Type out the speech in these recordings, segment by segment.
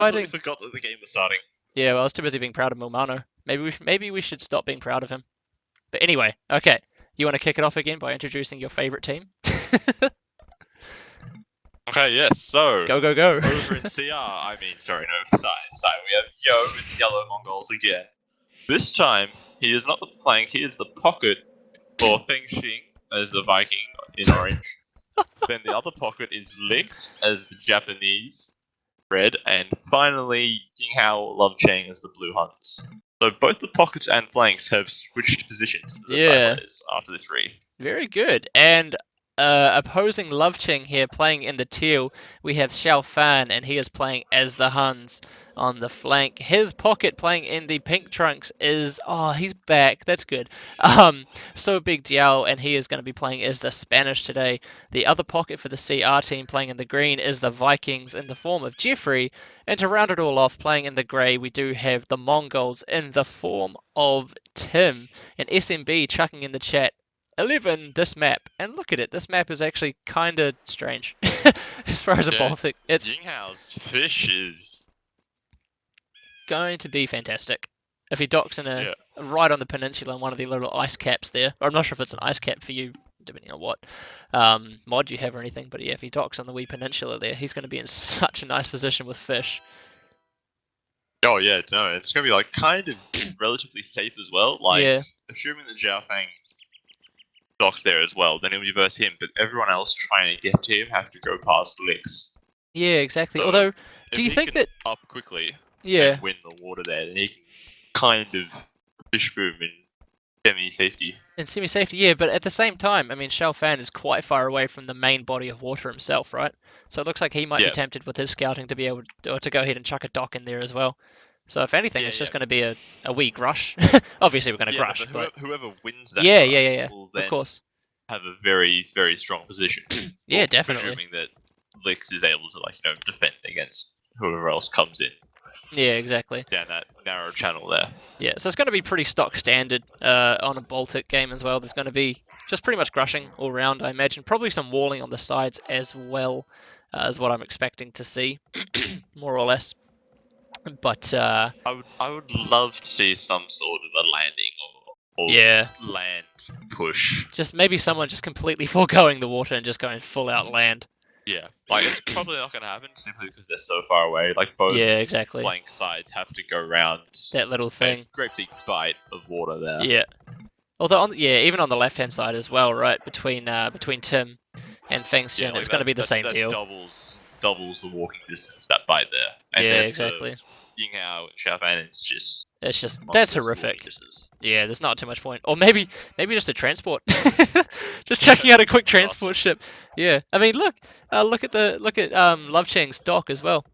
I completely think. forgot that the game was starting. Yeah, well, I was too busy being proud of Milmano. Maybe we should stop being proud of him. But anyway, okay. You want to kick it off again by introducing your favorite team? Okay, yes. So Go go go. over in CR, sorry, no, side, we have Yo with yellow Mongols again. This time, he is not the plank, he is the pocket for Feng Xing as the Viking in orange. Then the other pocket is Lix as the Japanese red, and finally Jinghao Love Chang as the blue hunters. So both the pockets and flanks have switched positions to the side Yeah. players after this read. Very good. And opposing Love Ching here playing in the teal, we have Xiao Fan, and he is playing as the Huns on the flank. His pocket playing in the pink trunks is, oh, he's back. That's good. So Big Diao, and he is going to be playing as the Spanish today. The other pocket for the CR team playing in the green is the Vikings in the form of Jeffrey. And to round it all off, playing in the grey, we do have the Mongols in the form of Tim. And SMB chucking in the chat 11 this map, and look at it, this map is actually kind of strange as far as a Baltic. It's Jinghao's fish is going to be fantastic if he docks in right on the peninsula in one of the little ice caps there. Or I'm not sure if it's an ice cap for you, depending on what mod you have or anything, but yeah, if he docks on the wee peninsula there, he's going to be in such a nice position with fish. Oh yeah, no, it's gonna be like kind of relatively safe as well. Like Yeah. assuming that Zhao Fang docks there as well, then it'll be versus him. But everyone else trying to get to him have to go past Lix. Yeah, exactly. So Although, do if you he think can that? up quickly Yeah. and win the water there, then he can kind of fish boom in semi-safety. In semi-safety, yeah, but at the same time, I mean, Shao Fan is quite far away from the main body of water himself, right? So it looks like he might be Yeah. tempted with his scouting to be able to go ahead and chuck a dock in there as well. So if anything, it's just going to be a wee grush. Obviously, we're going to grush, but whoever wins that yeah, grush will of then course. have a very, very strong position. Yeah, definitely. Presuming that Lix is able to defend against whoever else comes in Yeah, exactly. down that narrow channel there. Yeah, so it's going to be pretty stock standard on a Baltic game as well. There's going to be just pretty much grushing all round, I imagine. Probably some walling on the sides as well, is what I'm expecting to see, more or less. But I would love to see some sort of a landing or yeah, land push. just maybe someone just completely foregoing the water and just going full out land. Yeah, like it's probably not going to happen simply because they're so far away. Like both Yeah, exactly. flank sides have to go around That little thing. a great big bite of water there. Yeah. Although even on the left hand side as well, right between Tim and Feng Xian, it's going to be the same deal. Doubles the walking distance, that bite there. And yeah, then exactly. Yinghao and Xiaofan, it's just that's horrific. Yeah, there's not too much point. Or maybe just a transport. Just checking out a quick transport ship. Yeah. I mean, look at Love Chang's dock as well.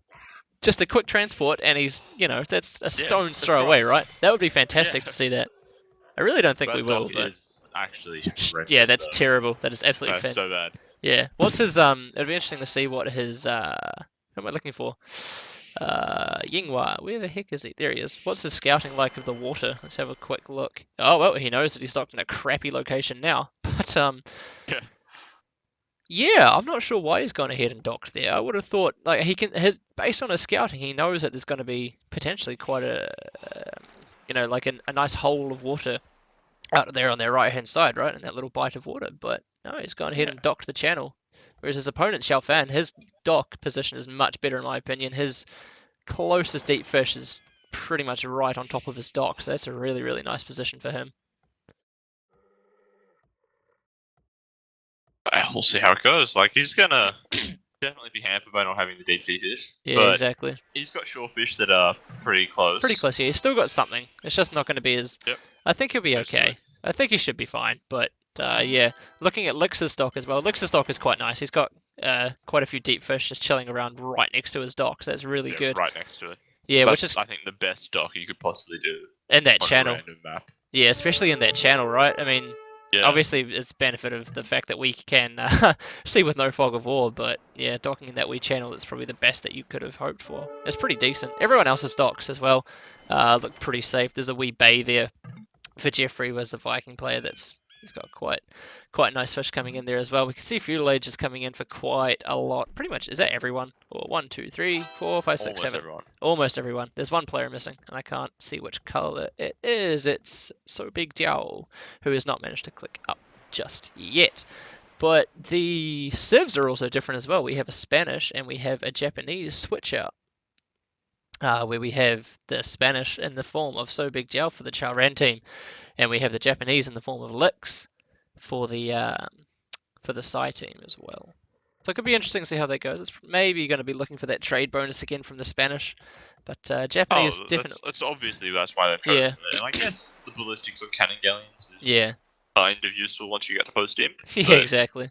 Just a quick transport, and he's that's a stone's throw away, right? That would be fantastic to see that. I really don't think we will, but is actually horrendous, yeah, that's terrible. That is absolutely that's so bad. Yeah. What's his it'd be interesting to see what his who am I looking for? Yinghua, where the heck is he? There he is. What's his scouting like of the water? Let's have a quick look. Oh well, he knows that he's docked in a crappy location now. But yeah, I'm not sure why he's gone ahead and docked there. I would have thought like based on his scouting, he knows that there's going to be potentially quite a a nice hole of water out there on their right hand side, right, in that little bite of water. But no, he's gone ahead and docked the channel. Whereas his opponent, Xiao Fan, his dock position is much better in my opinion. His closest deep fish is pretty much right on top of his dock, so that's a really, really nice position for him. We'll see how it goes. Like, he's gonna definitely be hampered by not having the deep sea fish. Yeah, but exactly. He's got shore fish that are pretty close. Pretty close, yeah. He's still got something. It's just not going to be as... Yep. I think he'll be okay. I think he should be fine, but yeah. Looking at Lix's dock as well. Lix's dock is quite nice. He's got quite a few deep fish just chilling around right next to his dock, so that's really good. Right next to it. Yeah, That's, which is... I think, the best dock you could possibly do. In that channel. A random map. Yeah, especially in that channel, right? I mean... Yeah. Obviously, it's the benefit of the fact that we can see with no fog of war, but yeah, docking in that wee channel is probably the best that you could have hoped for. It's pretty decent. Everyone else's docks as well look pretty safe. There's a wee bay there for Jeffrey, was the Viking player that's He's got quite nice fish coming in there as well. We can see fuselage is coming in for quite a lot. Pretty much, is that everyone? Or 1, 2, 3, 4, 5, 6, Almost 7. everyone. Almost everyone. There's one player missing, and I can't see which color it is. It's So Big Chao, who has not managed to click up just yet. But the civs are also different as well. We have a Spanish and we have a Japanese switch out, where we have the Spanish in the form of So Big Jiao for the Chaoran team, and we have the Japanese in the form of Lix for the Sai team as well. So it could be interesting to see how that goes. It's maybe going to be looking for that trade bonus again from the Spanish, but Japanese Oh, definitely, that's obviously that's why they've yeah, chosen it. And I guess the ballistics on cannon galleons is yeah, kind of useful once you get to post imp, yeah, but exactly.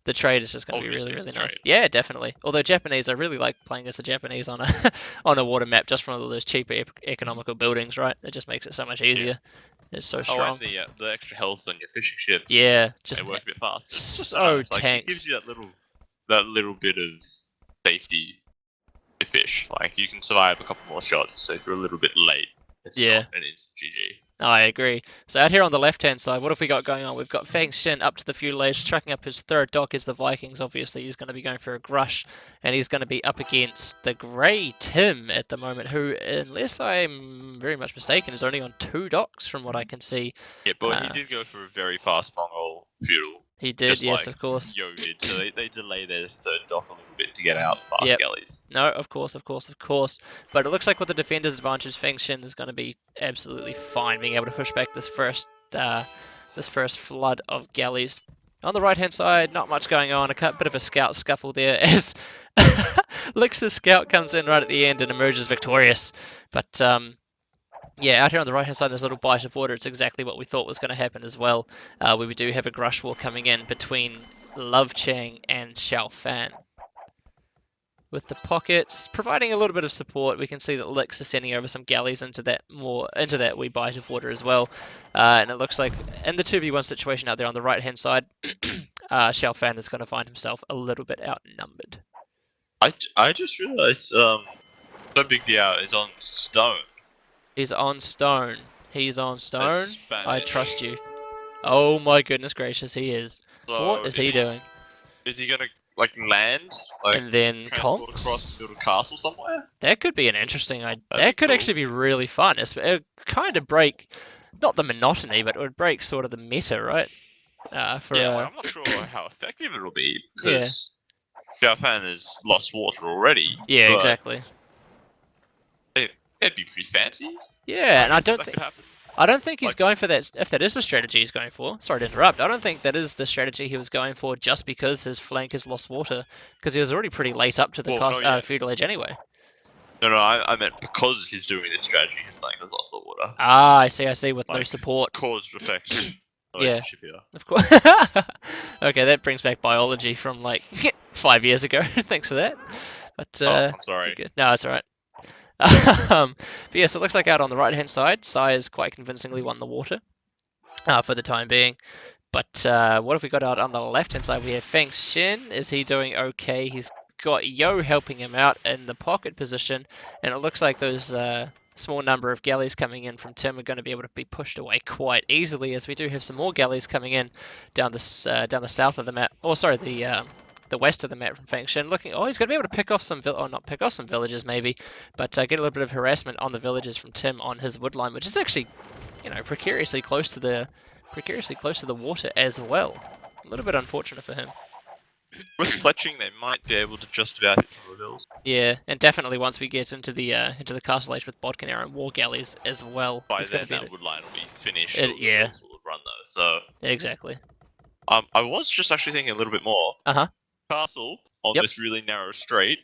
The trade is just going to be really, obviously it's really the nice. trade. Yeah, definitely. Although Japanese, I really like playing as the Japanese on a on a water map, just from all those cheaper economical buildings, right? It just makes it so much Yeah. easier. It's so Oh, and strong. the extra health on your fishing ships, Yeah, they just work a bit faster. It's just so so nice. Like it gives tanks. you that little bit of safety to fish. Like you can survive a couple more shots, so if you're a little bit late, it's Yeah, not an instant GG. I agree. So out here on the left-hand side, what have we got going on? We've got Fang Xin up to the fuselage, trucking up his third dock is the Vikings. Obviously, he's going to be going for a grush, and he's going to be up against the Grey Tim at the moment, who, unless I'm very much mistaken, is only on 2 docks from what I can see. Yeah, but he did go for a very fast Mongol feudal, He did, just yes, like of course. Yo did. So they delay their third dock a little bit to get out fast Yep. galleys. No, of course, of course, of course. But it looks like with the defender's advantage, Feng Xin is going to be absolutely fine being able to push back this first flood of galleys. On the right hand side, not much going on. A bit of a scout scuffle there as Lix's scout comes in right at the end and emerges victorious. But yeah, out here on the right hand side, there's a little bite of water. It's exactly what we thought was going to happen as well. Where we do have a grush war coming in between Love Chang and Xiao Fan. With the pockets, providing a little bit of support, we can see that Lix is sending over some galleys into that wee bite of water as well. And it looks like in the 2v1 situation out there on the right hand side, Xiao Fan is going to find himself a little bit outnumbered. I just realized So Big Diao is on stone. He's on stone. He's on stone. I Spanish. trust you. Oh my goodness gracious, he is. So What is he doing? Is he gonna like land, like And then transport across Conks? and build a castle somewhere? That could be an interesting idea. That'd That be could cool. actually be really fun. It would kind of break, not the monotony, but it would break sort of the meta, right? Yeah, like, I'm not sure how effective it'll be Yeah. because Japan has lost water already. Yeah, but exactly. It'd be pretty fancy. Yeah, and I don't that think could happen. he's Like- going for that. If that is the strategy he's going for, sorry to interrupt. I don't think that is the strategy he was going for just because his flank has lost water, because he was already pretty late up to the Well, no, yeah. feudal age anyway. No, I meant because he's doing this strategy, his flank has lost the water. Ah, I see. With no Like, support. Cause and effect Yeah. relationship here. Of course. Okay, that brings back biology from like 5 years ago. Thanks for that. But I'm sorry. good. No, it's alright. But yes, it looks like out on the right hand side, Sai has quite convincingly won the water for the time being. But what have we got out on the left hand side? We have Feng Xin. Is he doing okay? He's got Yo helping him out in the pocket position, and it looks like those small number of galleys coming in from Tim are going to be able to be pushed away quite easily, as we do have some more galleys coming in down the south of the map. Oh, sorry, the west of the map from Feng Xin. Looking, oh, he's going to be able to pick off some not pick off some villages maybe, but get a little bit of harassment on the villages from Tim on his wood line, which is actually, precariously close to the water as well. A little bit unfortunate for him. With fletching, they might be able to just about hit some reveals. Yeah, and definitely once we get into the castle age with bodkin arrow and war galleys as well. By it's then, gonna be that wood line will be finished. yeah. The reveals will have run though. So exactly. I was just actually thinking a little bit more. Uh-huh. Castle on Yep. this really narrow strait.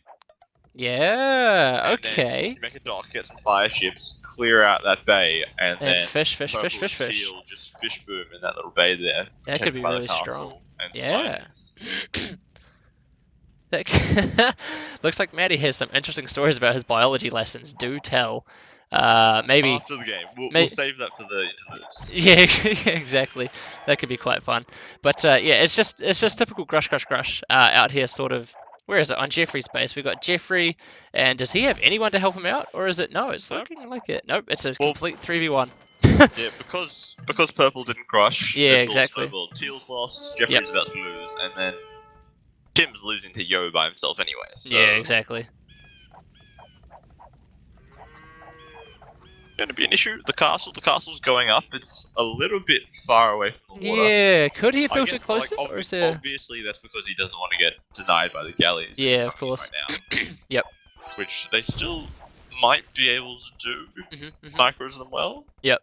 Yeah. And Okay. then you make a dock, get some fire ships, clear out that bay, and then fish. purple and teal just fish boom in that little bay there. That could protected be by the really castle strong. and Yeah. Vikings. Looks like Maddie has some interesting stories about his biology lessons. Do tell. Maybe. After the game, we'll save that for the interludes. Yeah, exactly. That could be quite fun. But yeah, it's just typical grush out here, sort of. Where is it? On Jeffrey's base. We've got Jeffrey, and does he have anyone to help him out, or is it no? It's Nope. looking like it. Nope, it's a Well- complete 3v1. Yeah, because purple didn't crush, Yeah, it's all exactly. snowballed. Teal's lost, Yep. Jeffrey's about to lose, and then Tim's losing to Yo by himself anyway. Yeah, So exactly. going to be an issue. The castle's going up. It's a little bit far away from the water. Yeah, could he have I built it guess like closer, or is there? obviously that's because he doesn't want to get denied by the galleys that Yeah, are of coming in right course. now, Yep. which they still might be able to do if Mhm. Mhm. micros them well. Yep.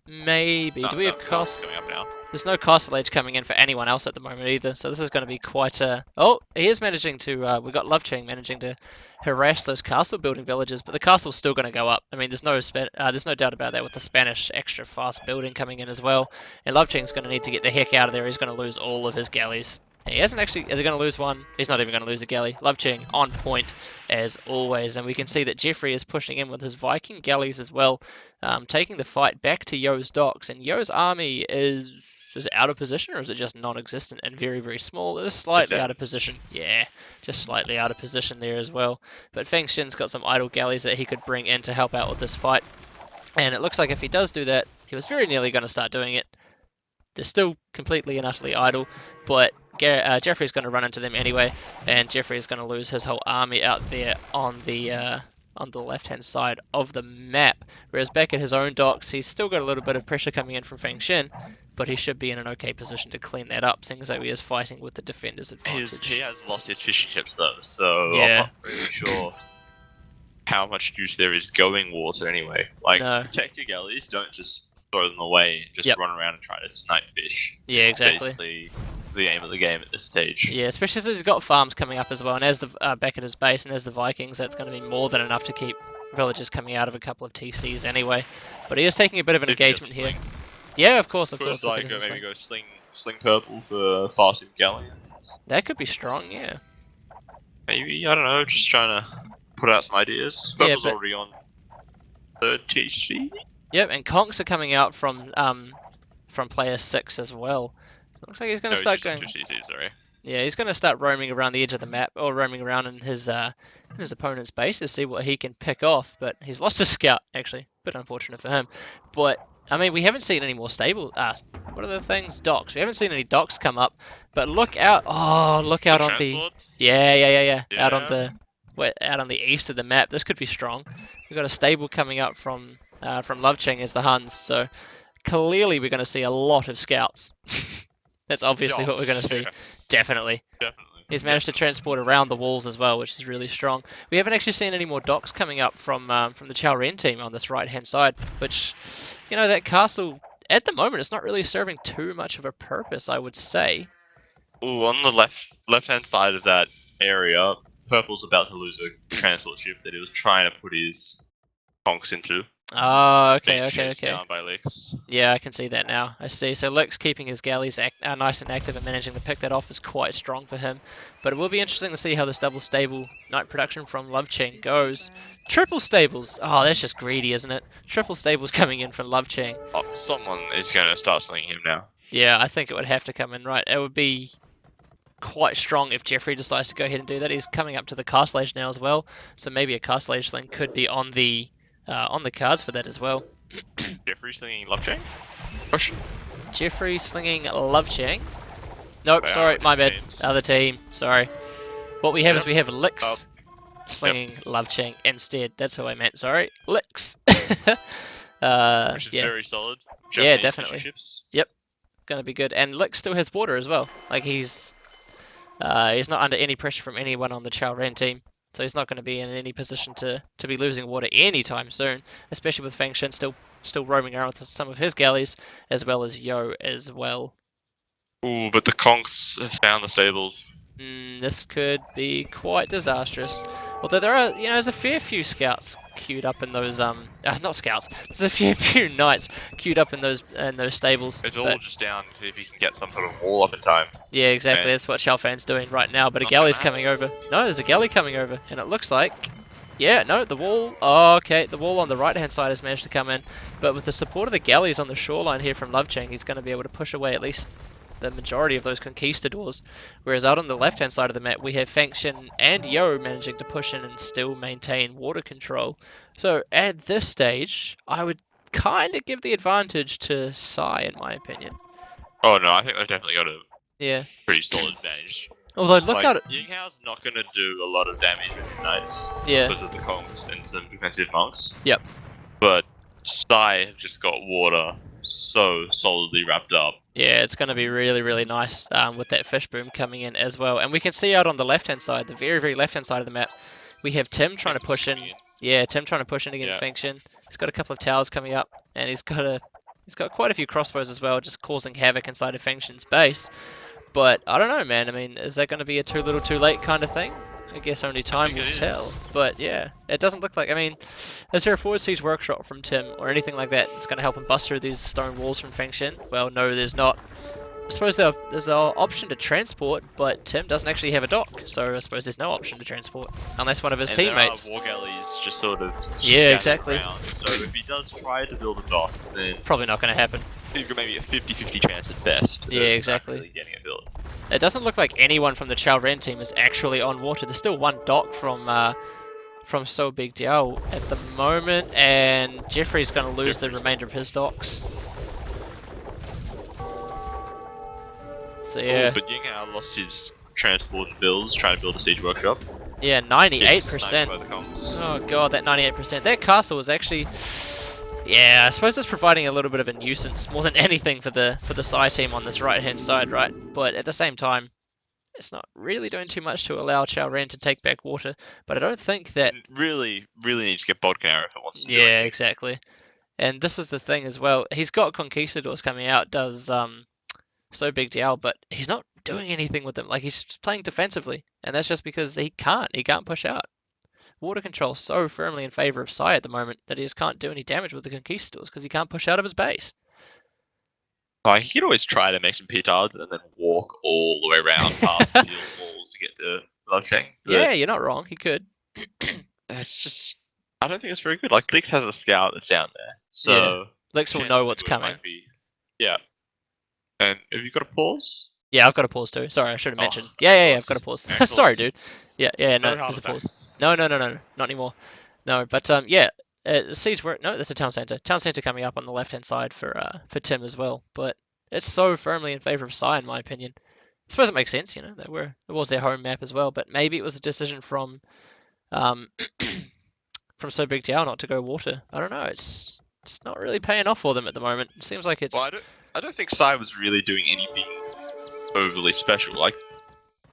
Maybe. Do No, we no, have no one's cost? coming up now. There's no castle age coming in for anyone else at the moment either, so this is going to be quite a. Oh, he is managing to. We got Love Chain managing to harass those castle building villages, but the castle's still going to go up. I mean, there's no doubt about that with the Spanish extra fast building coming in as well. And Love Chain's going to need to get the heck out of there. He's going to lose all of his galleys. He hasn't actually. Is he going to lose one? He's not even going to lose a galley. Love Chain on point as always, and we can see that Jeffrey is pushing in with his Viking galleys as well, taking the fight back to Yo's docks. And Yo's army is it out of position or is it just non-existent and very, very small? It is It's slightly out. out of position. Yeah, just slightly out of position there as well. But Feng Shin's got some idle galleys that he could bring in to help out with this fight. And it looks like if he does do that, he was very nearly going to start doing it. They're still completely and utterly idle, but Jeffrey's going to run into them anyway, and Jeffrey's going to lose his whole army out there on the left-hand side of the map. Whereas back at his own docks, he's still got a little bit of pressure coming in from Feng Shin, but he should be in an okay position to clean that up, seeing as though he is fighting with the defender's advantage. He has lost his fishing ships though, so I'm Yeah, not really sure how much use there is going water anyway. Like, no, protect your galleys, don't just throw them away and just Yep. run around and try to snipe fish. yeah, exactly. Basically, the aim of the game at this stage. Yeah, especially as he's got farms coming up as well, and as the back at his base, and as the Vikings, that's going to be more than enough to keep villagers coming out of a couple of TCs anyway. But he is taking a bit of an If he doesn't engagement here. sling, Yeah, of course, could if he like doesn't maybe sling. go sling purple for faster galleons. That could be strong, yeah. Maybe, I don't know, just trying to put out some ideas. Yeah, Purple's but already on third TC. yep, and Conks are coming out from player 6 as well. Looks like he's going No, to he's start just on going. 2 CCs, sorry. Yeah, he's going to start roaming around the edge of the map, or roaming around in his opponent's base to see what he can pick off. But he's lost a scout, actually. Bit unfortunate for him. But I mean, we haven't seen any more stable. What are the things? Docks. We haven't seen any docks come up. But look out! Oh, look The out on the. transport? Yeah. Out on Yeah. out on the east of the map. This could be strong. We've got a stable coming up from Love Cheng as the Huns. So clearly, we're going to see a lot of scouts. That's obviously what we're going to see. Yeah, Definitely. definitely. He's managed to transport around the walls as well, which is really strong. We haven't actually seen any more docks coming up from the Chao Ren team on this right-hand side, which, that castle, at the moment, it's not really serving too much of a purpose, I would say. Ooh, on the left-hand side of that area, Purple's about to lose a transport ship that he was trying to put his conks into. Oh, Being okay. chased down by Lex. Yeah, I can see that now. I see. So Lex keeping his galleys nice and active and managing to pick that off is quite strong for him. But it will be interesting to see how this double stable night production from Love Chain goes. Triple stables. Oh, that's just greedy, isn't it? Triple stables coming in from Love Chain. Oh, someone is going to start slinging him now. Yeah, I think it would have to come in, right? It would be quite strong if Jeffrey decides to go ahead and do that. He's coming up to the Castle Age now as well, so maybe a Castle Age sling could be on the cards for that as well. Jeffrey slinging love chain? Question? Jeffrey slinging Love Chang. Nope, Wow, sorry, my bad. teams. Other team, sorry. What we have is Yep. we have Lix Oh. slinging Love Chang instead. That's who I meant, sorry. Lix. Which is Yeah, very solid. Yeah, Japanese definitely. fishing ships. Gonna be good. And Lix still has border as well. Like he's not under any pressure from anyone on the Chao Ren team. So he's not going to be in any position to be losing water anytime soon, especially with Feng Shin still roaming around with some of his galleys, as well as Yo as well. Ooh, but the conks have found the stables. This could be quite disastrous. Although there are, there's a fair few scouts queued up in those not scouts. There's a fair few knights queued up in those stables. It's but- all just down to if he can get some sort of wall up in time. Yeah, exactly. Okay. That's what Shelfan's doing right now. But a Not galley's gonna coming over. No, there's a galley coming over, and it looks like, yeah, no, the wall. Oh, okay, the wall on the right-hand side has managed to come in, but with the support of the galleys on the shoreline here from Love Chang, he's going to be able to push away at least the majority of those conquistadors. Whereas out on the left-hand side of the map, we have Feng Shin and Yo managing to push in and still maintain water control. So at this stage, I would kind of give the advantage to Sai, in my opinion. Oh no, I think they've definitely got a Yeah. pretty solid advantage. Although look Like, out. Ying Hao's not going to do a lot of damage with his knights Yeah. because of the Kongs and some defensive monks. Yep. But Sai have just got water so solidly wrapped up. Yeah, it's going to be really, really nice with that fish boom coming in as well. And we can see out on the left-hand side, the very, very left-hand side of the map, we have Tim trying to Feng's push in. coming in. Yeah, Tim trying to push in against Yeah. Fengxian. He's got a couple of towers coming up, and he's got quite a few crossbows as well, just causing havoc inside of Fengxian's base. But I don't know, man. I mean, is that going to be a too little, too late kind of thing? I guess only time will tell. But yeah, it doesn't look like. I mean, is there a forward siege workshop from Tim or anything like that that's going to help him bust through these stone walls from Fengxian? Well, no, there's not. I suppose there's an option to transport, but Tim doesn't actually have a dock, so I suppose there's no option to transport unless one of his And teammates. there are war galleys just sort of Yeah, exactly. around. So if he does try to build a dock, then Probably not going to happen. he's got maybe a 50-50 chance at best. Yeah, exactly. Actually getting it built. It doesn't look like anyone from the Chao Ren team is actually on water. There's still one dock from So Big Diao at the moment, and Jeffrey's going to lose the remainder of his docks. So yeah. But Ying Hao lost his transport and bills trying to build a siege workshop. Yeah, 98%. By the Kongs. Oh god, that 98%. That castle was actually, yeah, I suppose it's providing a little bit of a nuisance more than anything for the Sai team on this right-hand side, right? But at the same time, it's not really doing too much to allow Chao Ren to take back water. But I don't think that. It really needs to get Bodkin if it wants to do Yeah, anything. exactly. And this is the thing as well. He's got Conquistadors coming out, does So Big Diao, but he's not doing anything with them. Like, he's just playing defensively, and that's just because he can't push out. Water control so firmly in favor of Sai at the moment that he just can't do any damage with the Conquistadors because he can't push out of his base. Like, he could always try to make some petards and then walk all the way around past the walls to get to Lovechang. Yeah, you're not wrong. He could. It's just, I don't think it's very good. Like, Lix has a scout that's down there, so Lix will know what's coming. Yeah. And have you got a pause? Yeah, I've got a pause too. Sorry, I should have mentioned. of Yeah, course. I've got a pause. Excellent. Sorry, dude. Yeah, no, No there's a hard pause. effects. No, not anymore. No, but yeah, siege work. No, that's a town center. Town center coming up on the left-hand side for Tim as well. But it's so firmly in favor of Sai, in my opinion. I suppose it makes sense, you know. It was their home map as well, but maybe it was a decision from from So Big Diao not to go water. I don't know. It's not really paying off for them at the moment. It seems like it's. Well, I don't think Sai was really doing anything overly special. Like,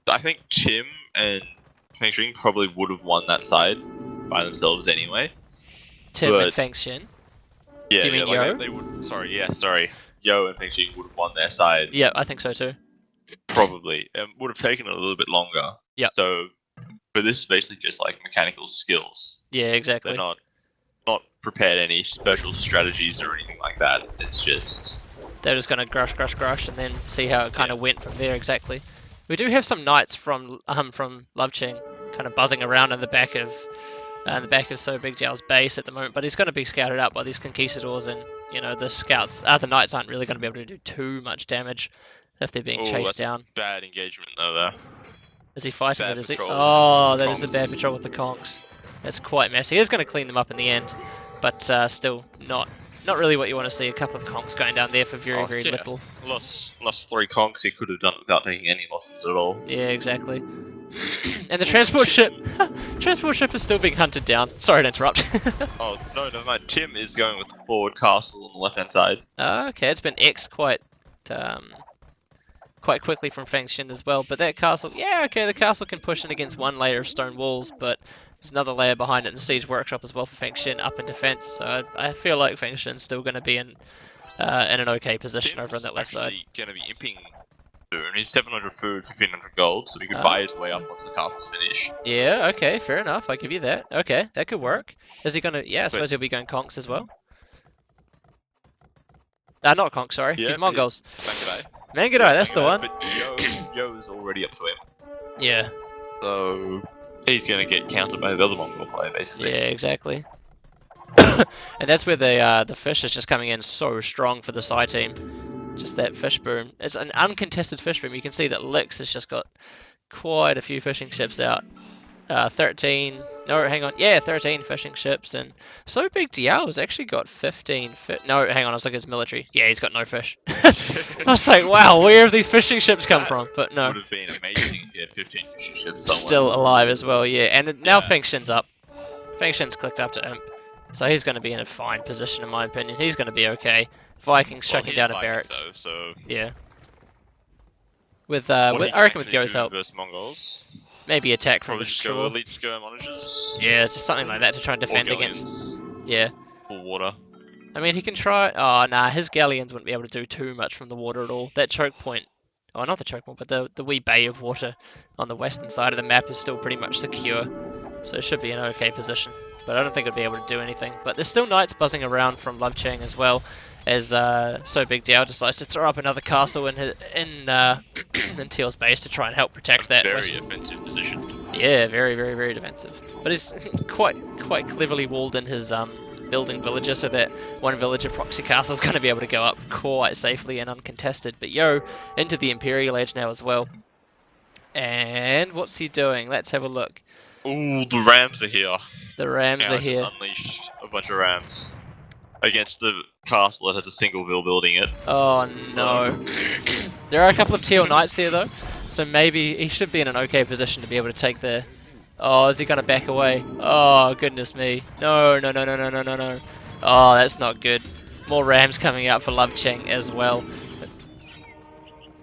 I think Tim and Feng Shui probably would have won that side by themselves anyway. Tim and but- Fengxian. Yeah, Do you mean like Yo? they would. Sorry. Yo and Feng Shui would have won their side Yeah, I think so too. probably. Would have taken a little bit longer. Yep. So, but this is basically just like mechanical skills. Yeah, exactly. They're not prepared any special strategies or anything like that. It's just They're just going to grush, and then see how it kind of went from there. Exactly. We do have some knights from Lovechang kind of buzzing around in the back of So Big Diao's base at the moment, but he's going to be scouted out by these conquistadors, and you know the scouts, the knights aren't really going to be able to do too much damage if they're being chased down. bad engagement though. There. Is he fighting Bad it? Is he? patrol Oh, with the that is a bad Kongs. patrol with the Kongs. That's quite messy. He's going to clean them up in the end, but still not really what you want to see. A couple of Kongs going down there for very Yeah. little. Lost 3 conks. He could have done it without taking any losses at all. Yeah, exactly. And the transport ship is still being hunted down. Sorry to interrupt. Oh no, never mind. Tim is going with the forward castle on the left hand side. Okay, it's been X'd quite quickly from Fengxian as well. But that castle, yeah, okay, the castle can push in against one layer of stone walls, but there's another layer behind it in the siege workshop as well for Fengxian up in defense. So I feel like Fengxian's still going to be in an okay position Tim's over on that left side. going to be imping soon. He's 700 food, 1500 gold, so he could buy his way up once the castle's finished. Yeah, okay, fair enough. I give you that. Okay, that could work. Is he gonna? Yeah, I suppose he'll be going conks as well. Not conks, sorry. Yeah, He's Mongols. Mangudai. Mangudai, that's the one. But Yo's already up to him. Yeah, So he's going to get countered by the other Mongol player, basically. yeah, exactly. And that's where the fish is just coming in so strong for the Sai team. Just that fish boom. It's an uncontested fish boom. You can see that Lix has just got quite a few fishing ships out. 13, No, hang on. Yeah, 13 fishing ships, and so big Diao's actually got 15. No, hang on. I was looking at his military. Yeah, he's got no fish. I was like, wow, where have these fishing ships come That from? But no, would have been amazing if he had 15 fishing ships somewhere. still alive as well. Yeah, and now Yeah. Feng Shin's up. Feng Shin's clicked up to Imp, so he's going to be in a fine position, in my opinion. He's going to be okay. Vikings Well, chucking he's down a Viking barracks. though, so Yeah. what he I can reckon with actually Yo's do help, versus Mongols, maybe attack from the probably just go shore. elite skirmishes Yeah, just something like that to try and or defend against. galleons, Yeah. full water. I mean, he can try. Oh, nah, his galleons wouldn't be able to do too much from the water at all. That choke point, oh, not the choke point, but the wee bay of water on the western side of the map is still pretty much secure, so it should be an okay position. But I don't think it'd be able to do anything. But there's still knights buzzing around from Love Chang as well, as So Big Diao decides to throw up another castle in Teal's base to try and help A protect that very western. defensive position. Yeah, very, very, very defensive. But he's quite cleverly walled in his building villager so that one villager proxy castle is going to be able to go up quite safely and uncontested. But Yo into the Imperial Age now as well. And what's he doing? Let's have a look. Ooh, the Rams are here. The Rams Now are it's just here. unleashed a bunch of Rams against the castle that has a single ville building it. Oh no. There are a couple of Teal Knights there though, so maybe he should be in an okay position to be able to take the. Oh, is he gonna back away? Oh goodness me! No, no, no, no, no, no, no, no! Oh, that's not good. More Rams coming out for Love Cheng as well.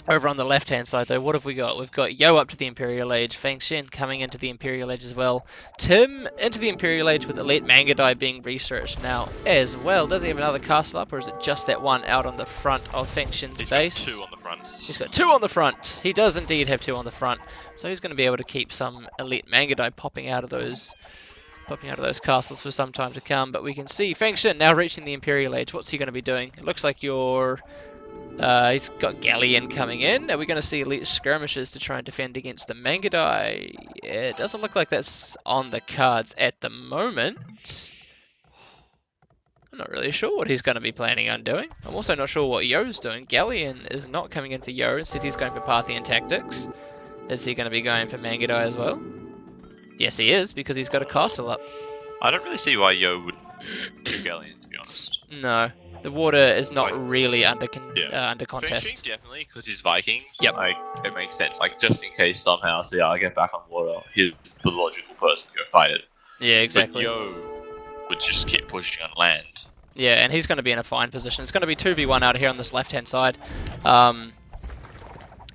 Over on the left-hand side, though, what have we got? We've got Yo up to the Imperial Age, Feng Shen coming into the Imperial Age as well, Tim into the Imperial Age with Elite Mangadai being researched now as well. Does he have another castle up, or is it just that one out on the front of Feng Shen's base? He's got 2 on the front. He's got 2 on the front. He does indeed have 2 on the front, so he's going to be able to keep some Elite Mangadai popping out of those castles for some time to come. But we can see Feng Shen now reaching the Imperial Age. What's he going to be doing? It looks like he's got Galleon coming in. Are we going to see elite skirmishes to try and defend against the Mangadai? It doesn't look like that's on the cards at the moment. I'm not really sure what he's going to be planning on doing. I'm also not sure what Yo's doing. Galleon is not coming in for Yo. Instead, he's going for Parthian tactics. Is he going to be going for Mangadai as well? Yes, he is, because he's got a castle up. I don't really see why Yo would do Galleon, to be honest. No, the water is not Like, really under Feng contest. Shing definitely, because he's Vikings. Yep. Like, it makes sense. Like, just in case somehow CR get back on water, he's the logical person to go fight it. Yeah, exactly. But Yo would just keep pushing on land. Yeah, and he's going to be in a fine position. It's going to be 2v1 out here on this left-hand side.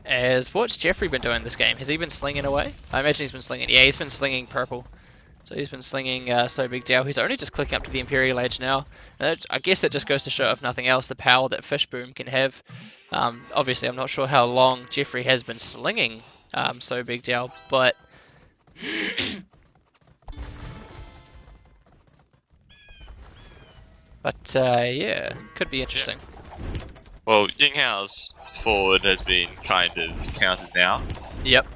As what's Jeffrey been doing this game? Has he been slinging away? I imagine he's been slinging. Yeah, he's been slinging purple. So he's been slinging So Big Diao. He's only just clicking up to the Imperial Age now. I guess that just goes to show, if nothing else, the power that Fishboom can have. Obviously, I'm not sure how long Jeffrey has been slinging So Big Diao, but... But, yeah, could be interesting. Well, Yinghao's forward has been kind of countered now. Yep.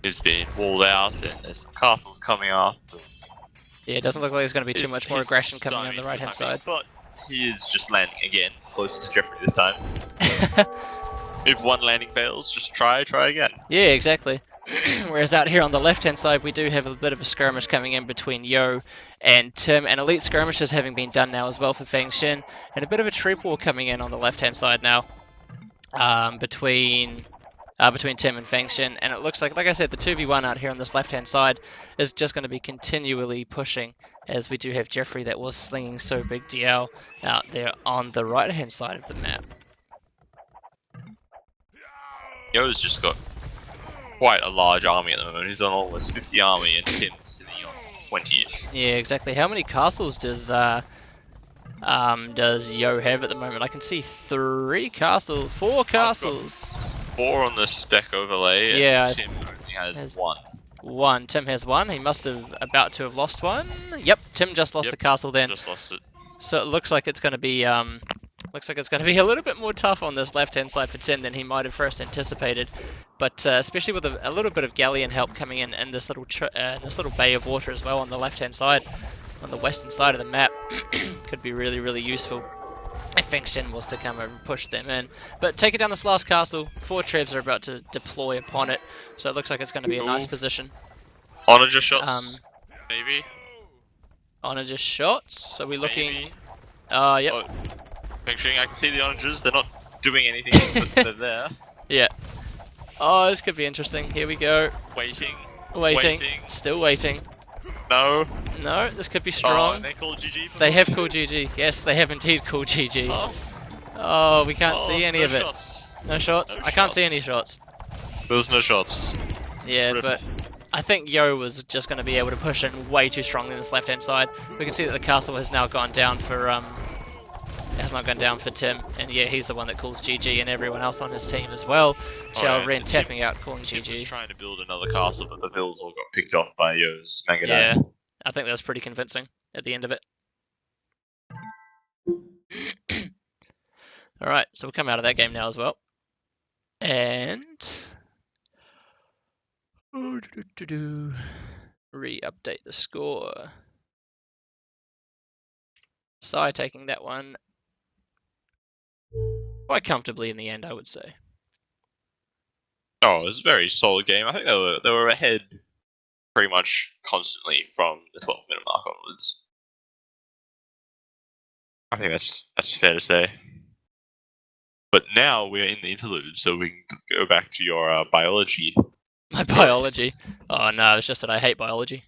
He's been walled out, and there's some castles coming up. Yeah, it doesn't look like there's going to be too much more He's aggression coming on stymied the for right-hand timing, side. But he is just landing again, closer to Jeffrey this time. If one landing fails, just try again. Yeah, exactly. Whereas out here on the left-hand side, we do have a bit of a skirmish coming in between Yo and Tim, and elite skirmishes having been done now as well for Feng Shen, and a bit of a troop war coming in on the left-hand side now between Tim and Feng Shen, and it looks like I said, the 2v1 out here on this left-hand side is just going to be continually pushing, as we do have Jeffrey that was slinging So Big Diao out there on the right-hand side of the map. Yo's just got quite a large army at the moment. He's on almost 50 army, and Tim's sitting on 20-ish. Yeah, exactly. How many castles does Yo have at the moment? I can see 4 castles. 4 on the spec overlay, and Yeah, Tim only has has 1. 1. Tim has 1. He must have about to have lost 1. Yep, Tim just lost a castle then. Just lost it. So it looks like it's going to be a little bit more tough on this left-hand side for Tim than he might have first anticipated. But especially with a little bit of galleon help coming in this little bay of water as well on the left-hand side, on the western side of the map, could be really, really useful if Feng Shen was to come over and push them in. But taking down this last castle, 4 trebs are about to deploy upon it, so it looks like it's going to be a nice position. Onager shots, Um, maybe. Onager shots. Are we looking? Maybe. Yep. Oh, picturing, I can see the Onagers. They're not doing anything, but they're there. Yeah. Oh, this could be interesting. Here we go. Waiting. Waiting. Still waiting. No. No, this could be Oh, strong. and they called GG before They have the called shoot. GG. Yes, they have indeed called GG. Oh, Oh, we can't see any no of it. shots. No shots? No I can't see any shots. shots. There's no shots. Yeah, Rip. but I think Yo was just going to be able to push in way too strongly on this left-hand side. We can see that the castle has now gone down for has not gone down for Tim, and yeah, he's the one that calls GG, and everyone else on his team as well. Chao yeah, Ren tapping out, calling Tim was GG. trying to build another castle, but the vills all got picked off by Yo's Mangadai. Yeah, I think that was pretty convincing at the end of it. Alright, so we'll come out of that game now as well. And re-update the score. Sai taking that one quite comfortably in the end, I would say. Oh, it was a very solid game. I think they were ahead pretty much constantly from the 12-minute mark onwards. I think that's fair to say. But now we're in the interlude, so we can go back to your biology. My biology. Oh no, it's just that I hate biology.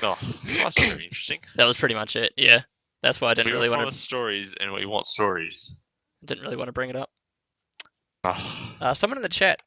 Oh, that's very interesting. That was pretty much it. Yeah, that's why I didn't We really were want promised stories, and we want stories. to. Didn't really want to bring it up. Oh. Someone in the chat